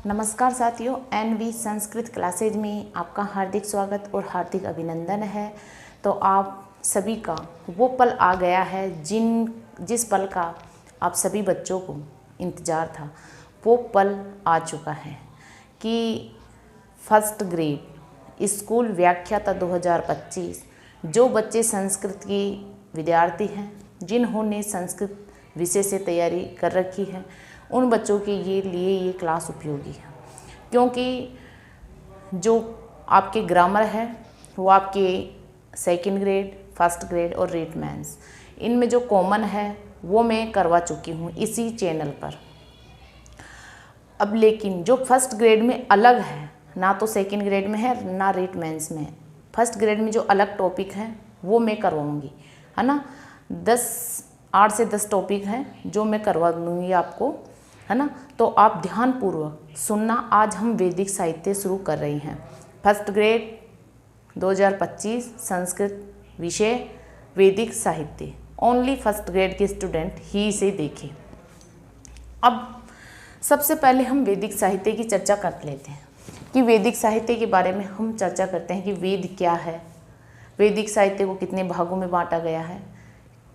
नमस्कार साथियों, NV Sanskrit classes में आपका हार्दिक स्वागत और हार्दिक अभिनंदन है। तो आप सभी का वो पल आ गया है जिस पल का आप सभी बच्चों को इंतज़ार था। वो पल आ चुका है कि फर्स्ट ग्रेड स्कूल व्याख्याता 2025 जो बच्चे संस्कृत की विद्यार्थी हैं, जिन्होंने संस्कृत विषय से तैयारी कर रखी है, उन बच्चों के लिए ये क्लास उपयोगी है। क्योंकि जो आपके ग्रामर है वो आपके सेकंड ग्रेड, फर्स्ट ग्रेड और रीट मेंस, इनमें जो कॉमन है वो मैं करवा चुकी हूँ इसी चैनल पर। अब लेकिन जो फर्स्ट ग्रेड में अलग है, ना तो सेकंड ग्रेड में है ना रीट मेंस में है, फर्स्ट ग्रेड में जो अलग टॉपिक है वो मैं करवाऊँगी, है ना। 8 से 10 टॉपिक हैं जो मैं करवा दूँगी आपको, है ना। तो आप ध्यानपूर्वक सुनना। आज हम वैदिक साहित्य शुरू कर रही हैं। फर्स्ट ग्रेड 2025 संस्कृत विषय वैदिक साहित्य, ओनली फर्स्ट ग्रेड के स्टूडेंट ही इसे देखें। अब सबसे पहले हम वैदिक साहित्य की चर्चा कर लेते हैं कि वैदिक साहित्य के बारे में हम चर्चा करते हैं कि वेद क्या है, वैदिक साहित्य को कितने भागों में बांटा गया है,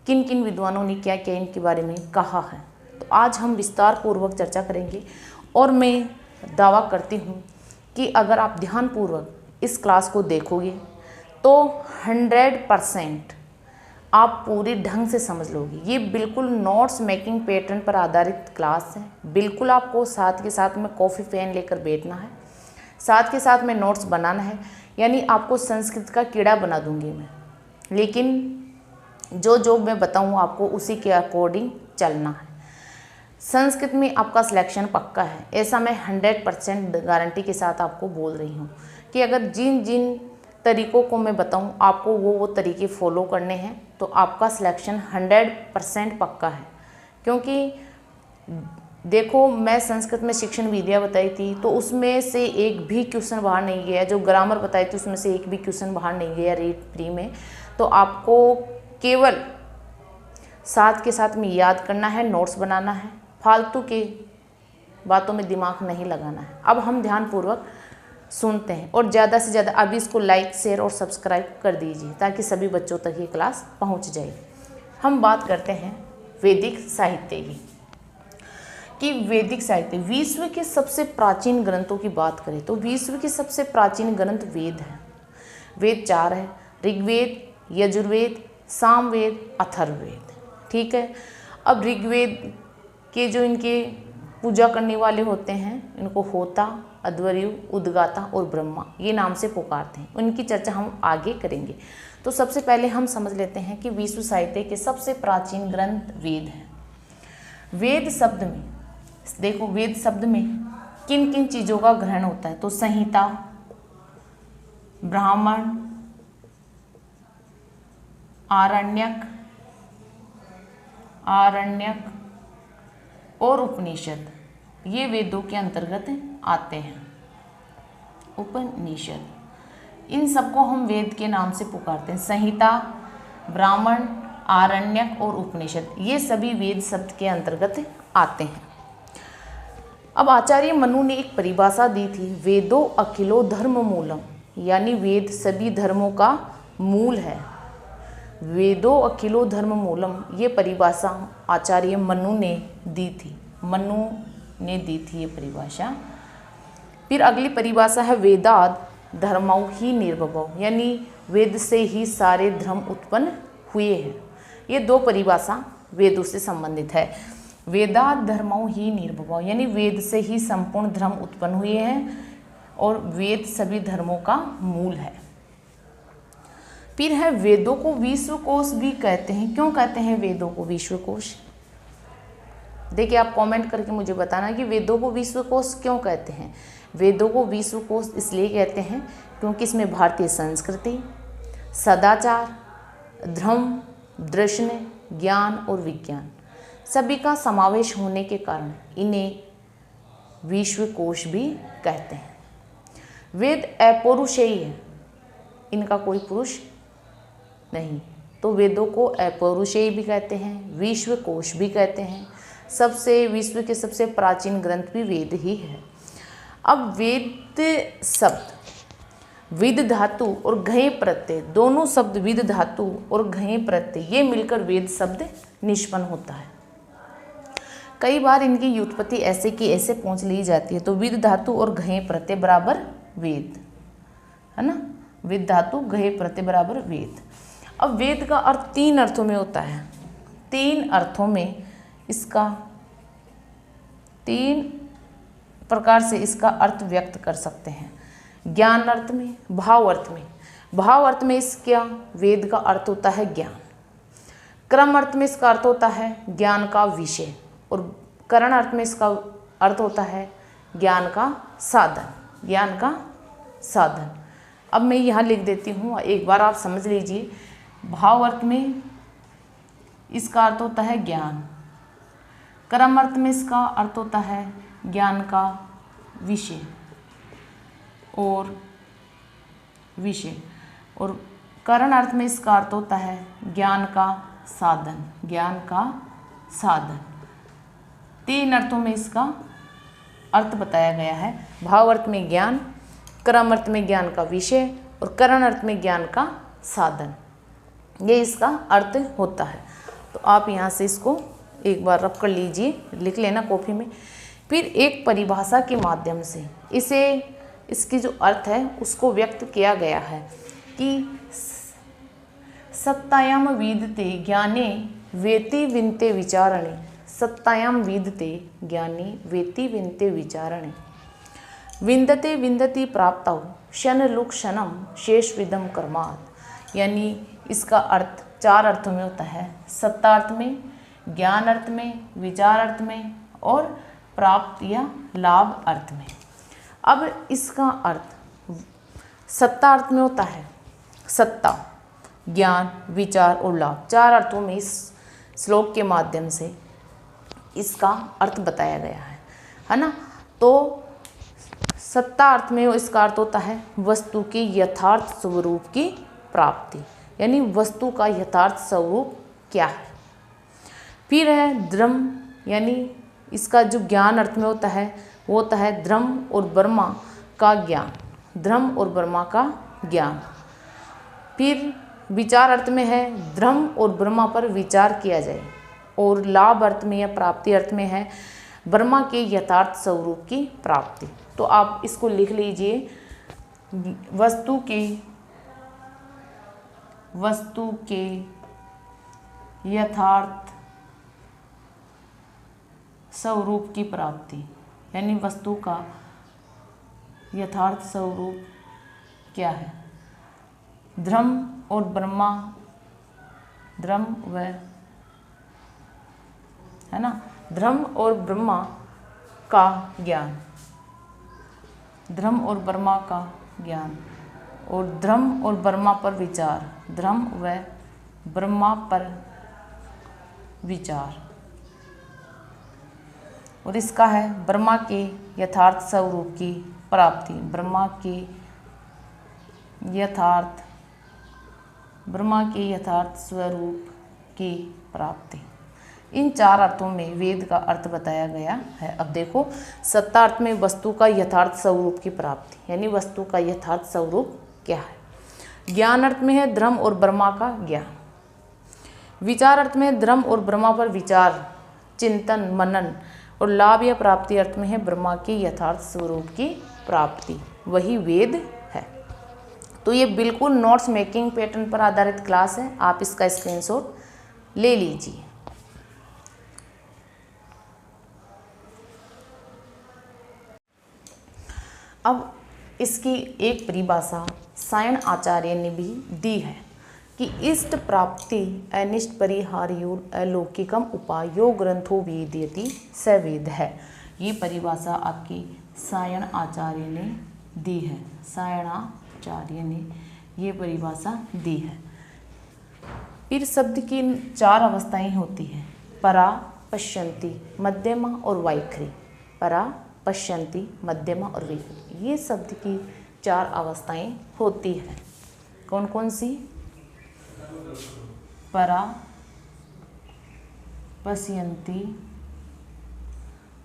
किन किन विद्वानों ने क्या क्या इनके बारे में कहा है। तो आज हम विस्तार पूर्वक चर्चा करेंगे और मैं दावा करती हूँ कि अगर आप ध्यानपूर्वक इस क्लास को देखोगे तो 100% आप पूरी ढंग से समझ लोगे। ये बिल्कुल नोट्स मेकिंग पैटर्न पर आधारित क्लास है। बिल्कुल आपको साथ के साथ में कॉफ़ी पेन लेकर बैठना है, साथ के साथ में नोट्स बनाना है। यानी आपको संस्कृत का कीड़ा बना दूंगी मैं, लेकिन जो मैं बताऊँ आपको उसी के अकॉर्डिंग चलना है। संस्कृत में आपका सिलेक्शन पक्का है, ऐसा मैं 100% गारंटी के साथ आपको बोल रही हूँ कि अगर जिन जिन तरीक़ों को मैं बताऊँ आपको वो तरीके फॉलो करने हैं तो आपका सिलेक्शन 100% पक्का है। क्योंकि देखो, मैं संस्कृत में शिक्षण विद्या बताई थी तो उसमें से एक भी क्वेश्चन बाहर नहीं गया, जो ग्रामर बताई थी उसमें से एक भी क्वेश्चन बाहर नहीं गया रीड प्री में। तो आपको केवल साथ के साथ में याद करना है, नोट्स बनाना है, फालतू की बातों में दिमाग नहीं लगाना है। अब हम ध्यानपूर्वक सुनते हैं और ज़्यादा से ज़्यादा अभी इसको लाइक, शेयर और सब्सक्राइब कर दीजिए ताकि सभी बच्चों तक ये क्लास पहुंच जाए। हम बात करते हैं वैदिक साहित्य की कि वैदिक साहित्य विश्व के सबसे प्राचीन ग्रंथों की बात करें तो विश्व के सबसे प्राचीन ग्रंथ वेद है। वेद 4 है: ऋग्वेद, यजुर्वेद, सामवेद, अथर्ववेद। ठीक है। अब ऋग्वेद के जो इनके पूजा करने वाले होते हैं, इनको होता, अध्वर्यु, उद्गाता और ब्रह्मा ये नाम से पुकारते हैं। उनकी चर्चा हम आगे करेंगे। तो सबसे पहले हम समझ लेते हैं कि विश्व साहित्य के सबसे प्राचीन ग्रंथ वेद है। वेद शब्द में देखो, वेद शब्द में किन किन चीज़ों का ग्रहण होता है तो संहिता, ब्राह्मण, आरण्यक और उपनिषद, ये वेदों के अंतर्गत आते हैं। उपनिषद, इन सबको हम वेद के नाम से पुकारते हैं। संहिता, ब्राह्मण, आरण्यक और उपनिषद ये सभी वेद शब्द के अंतर्गत आते हैं। अब आचार्य मनु ने एक परिभाषा दी थी, वेदो अखिलो धर्म मूलम, यानी वेद सभी धर्मों का मूल है। वेदो अखिलो धर्म मूलम ये परिभाषा आचार्य मनु ने दी थी। मनु ने दी थी ये परिभाषा। फिर अगली परिभाषा है वेदाद धर्मौ ही निर्भवौ, यानी वेद से ही सारे धर्म उत्पन्न हुए हैं। ये 2 परिभाषा वेदों से संबंधित है। वेदाद धर्मौ ही निर्भवौ, यानी वेद से ही संपूर्ण धर्म उत्पन्न हुए हैं और वेद सभी धर्मों का मूल है। फिर है वेदों को विश्वकोश भी कहते हैं। क्यों कहते हैं वेदों को विश्वकोश? देखिए, आप कमेंट करके मुझे बताना कि वेदों को विश्वकोश क्यों कहते हैं। वेदों को विश्वकोश इसलिए कहते हैं क्योंकि इसमें भारतीय संस्कृति, सदाचार, धर्म, दर्शन, ज्ञान और विज्ञान सभी का समावेश होने के कारण इन्हें विश्वकोश भी कहते हैं। वेद अपौरुषेय है, इनका कोई पुरुष नहीं, तो वेदों को अपौरुषेय भी कहते हैं, विश्वकोश भी कहते हैं। विश्व के सबसे प्राचीन ग्रंथ भी वेद ही है। अब वेद शब्द विद धातु और घय प्रत्यय, दोनों शब्द विद धातु और घय प्रत्यय ये मिलकर वेद शब्द निष्पन्न होता है। कई बार इनकी व्युत्पत्ति ऐसे की ऐसे पहुंच ली जाती है। तो विद धातु और घय प्रत्यय बराबर वेद, है ना, विद धातु घय प्रत्यय बराबर वेद। अब वेद का अर्थ 3 अर्थों में होता है। 3 अर्थों में इसका 3 प्रकार से इसका अर्थ व्यक्त कर सकते हैं। ज्ञान अर्थ में, भाव अर्थ में। भाव अर्थ में इसका वेद का अर्थ होता है ज्ञान। क्रम अर्थ में इसका अर्थ होता है ज्ञान का विषय। और करण अर्थ में इसका अर्थ होता है ज्ञान का साधन, ज्ञान का साधन। अब मैं यहाँ लिख देती हूँ, एक बार आप समझ लीजिए। भाव अर्थ में इसका अर्थ होता है ज्ञान। क्रम अर्थ में इसका अर्थ होता है ज्ञान का विषय और करण अर्थ में इसका अर्थ होता है ज्ञान का साधन, ज्ञान का साधन। 3 अर्थों में इसका अर्थ बताया गया है। भाव अर्थ में ज्ञान, क्रम अर्थ में ज्ञान का विषय और करण अर्थ में ज्ञान का साधन, ये इसका अर्थ होता है। तो आप यहाँ से इसको एक बार रब कर लीजिए, लिख लेना कॉपी में। फिर एक परिभाषा के माध्यम से इसकी जो अर्थ है उसको व्यक्त किया गया है कि सत्तायाम विदते ज्ञाने वेति विनते विचारणे, सत्तायाम विदते ज्ञाने वेति विनते विचारणे, विन्दते विन्दति प्राप्तौ क्षण लुक क्षणम शेष विदम कर्मात्। यानी इसका अर्थ 4 अर्थों में होता है। सत्ता अर्थ में, ज्ञान अर्थ में, विचार अर्थ में और प्राप्त या लाभ अर्थ में। अब इसका अर्थ सत्ता अर्थ में होता है सत्ता, ज्ञान, विचार और लाभ। 4 अर्थों में इस श्लोक के माध्यम से इसका अर्थ बताया गया है ना। तो सत्ता अर्थ में इसका अर्थ होता है वस्तु के यथार्थ स्वरूप की प्राप्ति, यानी वस्तु का यथार्थ स्वरूप क्या है। फिर है द्रम, यानी इसका जो ज्ञान अर्थ में होता है वो होता है द्रम और ब्रह्मा का ज्ञान, द्रम और ब्रह्मा का ज्ञान। फिर विचार अर्थ में है द्रम और ब्रह्मा पर विचार किया जाए। और लाभ अर्थ में या प्राप्ति अर्थ में है ब्रह्मा के यथार्थ स्वरूप की प्राप्ति। तो आप इसको लिख लीजिए, वस्तु के यथार्थ स्वरूप की प्राप्ति, यानी वस्तु का यथार्थ स्वरूप क्या है। ध्रम और ब्रह्मा, ध्रम व है ना, ध्रम और ब्रह्मा का ज्ञान, ध्रम और ब्रह्मा का ज्ञान और ध्रम और ब्रह्मा पर विचार, ध्रम व ब्रह्मा पर विचार। और इसका है ब्रह्मा के यथार्थ स्वरूप की प्राप्ति, ब्रह्मा के यथार्थ स्वरूप की प्राप्ति। इन 4 अर्थों में वेद का अर्थ बताया गया है। अब देखो, सत्ता अर्थ में वस्तु का यथार्थ स्वरूप की प्राप्ति, यानी वस्तु का यथार्थ स्वरूप क्या है। ज्ञान अर्थ में है ध्रम और ब्रह्मा का ज्ञान। विचार अर्थ में ध्रम और ब्रह्मा पर विचार, चिंतन, मनन। और लाभ या प्राप्ति अर्थ में है ब्रह्मा के यथार्थ स्वरूप की प्राप्ति, वही वेद है। तो ये बिल्कुल नोट्स मेकिंग पैटर्न पर आधारित क्लास है, आप इसका स्क्रीनशॉट ले लीजिए। अब इसकी एक परिभाषा सायण आचार्य ने भी दी है कि इष्ट प्राप्ति अनिष्ट परिहार्यो अलौकिकम उपायो ग्रंथो वेदयति स वेद है। ये परिभाषा आपकी सायण आचार्य ने दी है, सायणाचार्य ने ये परिभाषा दी है। फिर शब्द की 4 अवस्थाएं होती हैं, परा, पश्यन्ति, मध्यमा और वैखरी। परा, पश्यन्ति, मध्यमा और वैखरी, ये शब्द की 4 अवस्थाएं होती हैं। कौन कौन सी? परा, पश्यन्ति,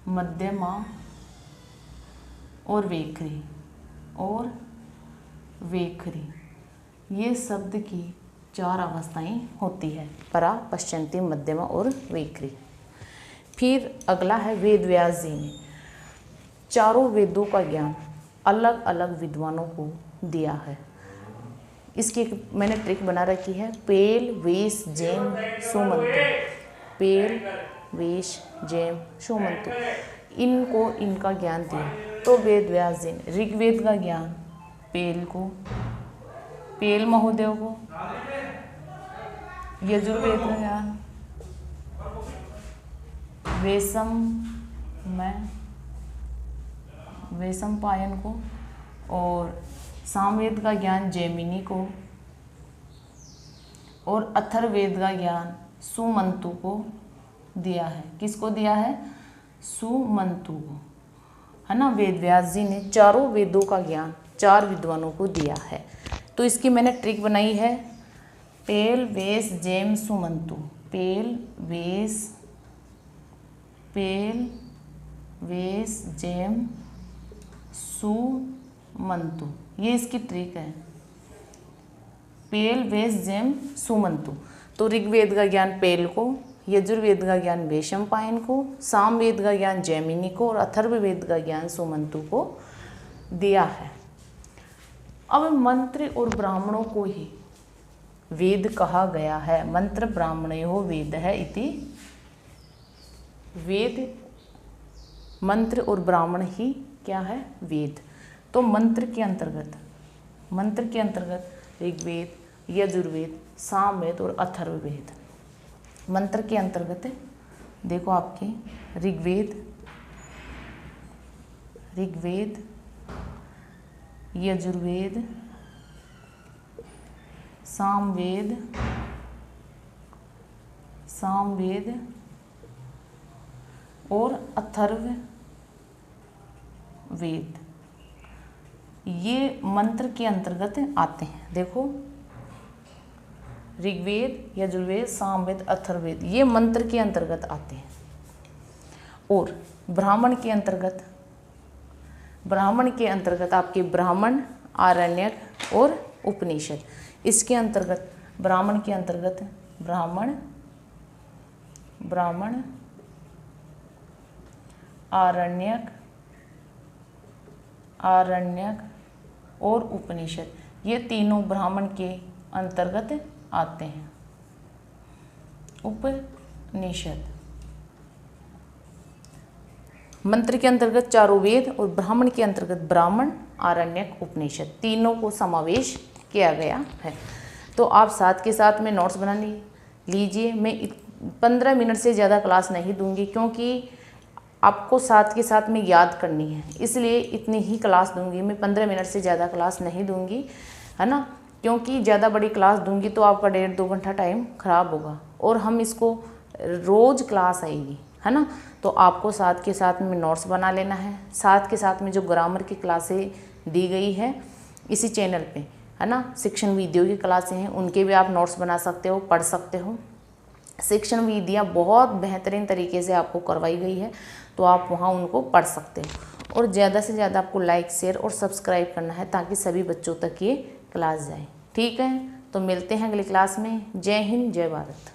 मध्यमा और वेखरी और वेखरी, ये शब्द की 4 अवस्थाएं होती है, परा, पश्चंती, मध्यमा और वेखरी। फिर अगला है वेद व्यास जी ने चारों वेदों का ज्ञान अलग अलग विद्वानों को दिया है। इसकी एक मैंने ट्रिक बना रखी है, पेल, वेश, जेम, सुमंतु। पेल, वेश, जेम, सुमंतु, इनको इनका ज्ञान दिया। तो वेद व्यास जी ने ऋग्वेद का ज्ञान पेल को, पेल महोदय को, यजुर्वेद का ज्ञान वेशम पायन को, और सामवेद का ज्ञान जैमिनी को, और अथर्ववेद का ज्ञान सुमंतु को दिया है। किसको दिया है? सुमंतु को, है ना। वेद व्यास जी ने चारों वेदों का ज्ञान 4 विद्वानों को दिया है। तो इसकी मैंने ट्रिक बनाई है, पेल, वेश, जेम, सुमंतु। पेल, वेश, जेम, सुमंतु, ये इसकी ट्रिक है। पेल, वेश, जेम, सुमंतु। तो ऋग्वेद का ज्ञान पेल को, यजुर्वेद का ज्ञान वेशम पायन को, सामवेद का ज्ञान जैमिनी को, और अथर्ववेद का ज्ञान सुमंतु को दिया है। अब मंत्र और ब्राह्मणों को ही वेद कहा गया है। मंत्र ब्राह्मणयो वेद है इति, वेद मंत्र और ब्राह्मण ही क्या है? वेद। तो मंत्र के अंतर्गत ऋग्वेद, यजुर्वेद, सामवेद और अथर्ववेद। मंत्र के अंतर्गत देखो आपके ऋग्वेद, यजुर्वेद, सामवेद और अथर्ववेद, ये मंत्र के अंतर्गत आते हैं। देखो ऋग्वेद, यजुर्वेद, सामवेद, अथर्ववेद, ये मंत्र के अंतर्गत आते हैं। और ब्राह्मण के अंतर्गत आपके ब्राह्मण, आरण्यक और उपनिषद। इसके अंतर्गत ब्राह्मण के अंतर्गत ब्राह्मण, आरण्यक और उपनिषद, ये तीनों ब्राह्मण के अंतर्गत आते हैं। उपनिषद मंत्र के अंतर्गत चारों वेद, और ब्राह्मण के अंतर्गत ब्राह्मण, आरण्यक, उपनिषद, तीनों को समावेश किया गया है। तो आप साथ के साथ में नोट्स बना लीजिए। मैं 15 मिनट से ज़्यादा क्लास नहीं दूंगी, क्योंकि आपको साथ के साथ में याद करनी है, इसलिए इतनी ही क्लास दूंगी मैं। 15 मिनट से ज़्यादा क्लास नहीं दूंगी, है ना, क्योंकि ज़्यादा बड़ी क्लास दूंगी तो आपका 1.5-2 घंटा टाइम ख़राब होगा। और हम इसको रोज़ क्लास आएगी, है ना। तो आपको साथ के साथ में नोट्स बना लेना है। साथ के साथ में जो ग्रामर की क्लासें दी गई है इसी चैनल पे, है ना, शिक्षण वीडियो की क्लासें हैं, उनके भी आप नोट्स बना सकते हो, पढ़ सकते हो। शिक्षण विधियाँ बहुत बेहतरीन तरीके से आपको करवाई गई है, तो आप वहाँ उनको पढ़ सकते हो। और ज़्यादा से ज़्यादा आपको लाइक, शेयर और सब्सक्राइब करना है, ताकि सभी बच्चों तक ये क्लास जाए। ठीक है, तो मिलते हैं अगली क्लास में। जय हिंद, जय भारत।